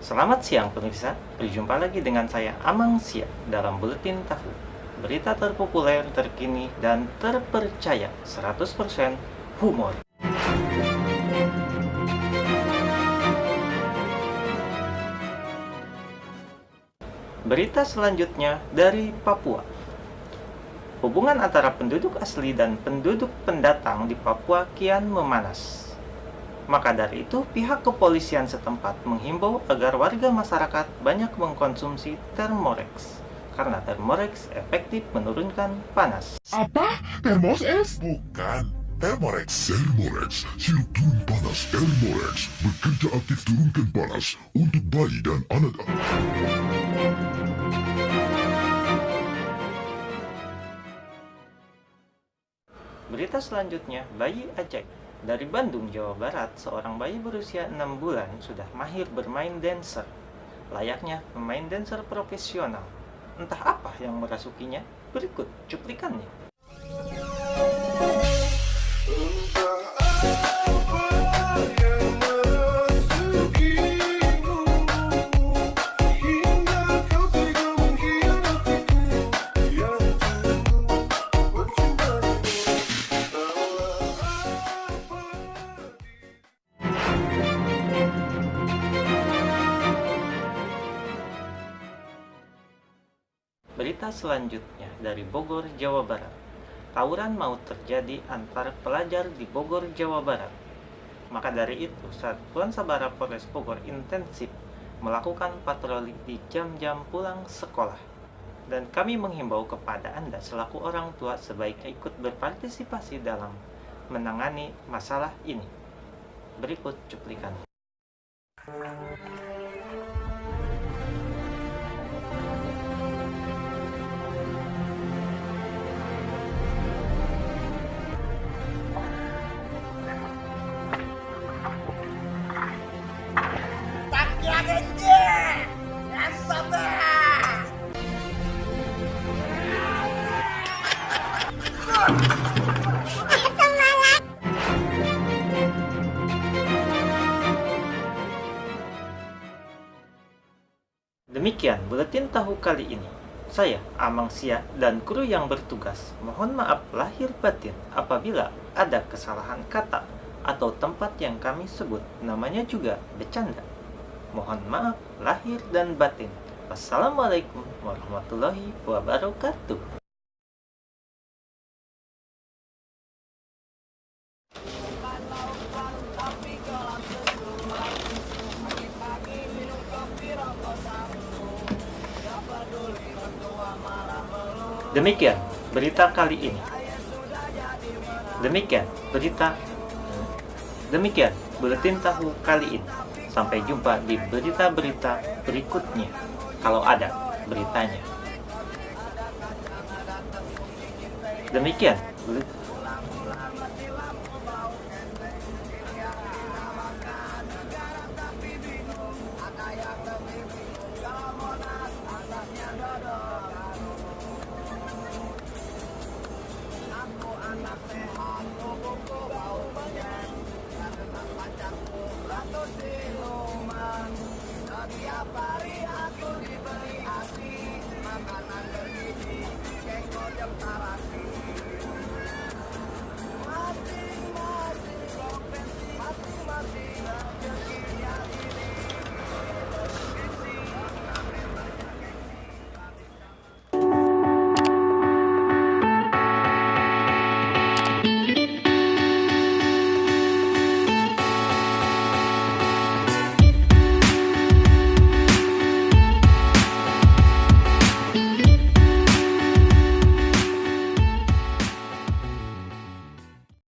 Selamat siang pemirsa, berjumpa lagi dengan saya Amang Sia dalam Buletin Tahu. Berita terpopuler, terkini, dan terpercaya 100% humor. Berita selanjutnya dari Papua. Hubungan antara penduduk asli dan penduduk pendatang di Papua kian memanas. Maka dari itu, pihak kepolisian setempat menghimbau agar warga masyarakat banyak mengkonsumsi Thermorex, karena Thermorex efektif menurunkan panas. Apa? Termos es? Bukan, Thermorex. Thermorex, sirup turun panas Thermorex, bekerja aktif turunkan panas untuk bayi dan anak-anak. Berita selanjutnya, bayi Aceh. Dari Bandung, Jawa Barat, seorang bayi berusia 6 bulan sudah mahir bermain dancer. Layaknya pemain dancer profesional. Entah apa yang merasukinya, berikut cuplikannya. Berita selanjutnya dari Bogor, Jawa Barat. Tawuran maut terjadi antara pelajar di Bogor, Jawa Barat. Maka dari itu, Satuan Sabara Polres Bogor intensif melakukan patroli di jam-jam pulang sekolah. Dan kami menghimbau kepada Anda selaku orang tua sebaiknya ikut berpartisipasi dalam menangani masalah ini. Berikut cuplikannya. Demikian Buletin Tahu kali ini. Saya, Amang Sia, dan kru yang bertugas mohon maaf lahir batin apabila ada kesalahan kata atau tempat yang kami sebut namanya juga bercanda. Mohon maaf lahir dan batin. Wassalamualaikum warahmatullahi wabarakatuh. Demikian berita kali ini. Demikian Buletin Tahu kali ini. Sampai jumpa di berita-berita berikutnya, kalau ada beritanya. Demikian Setiap hari aku diberi asi, makanan bergizi, jengkol jemtara.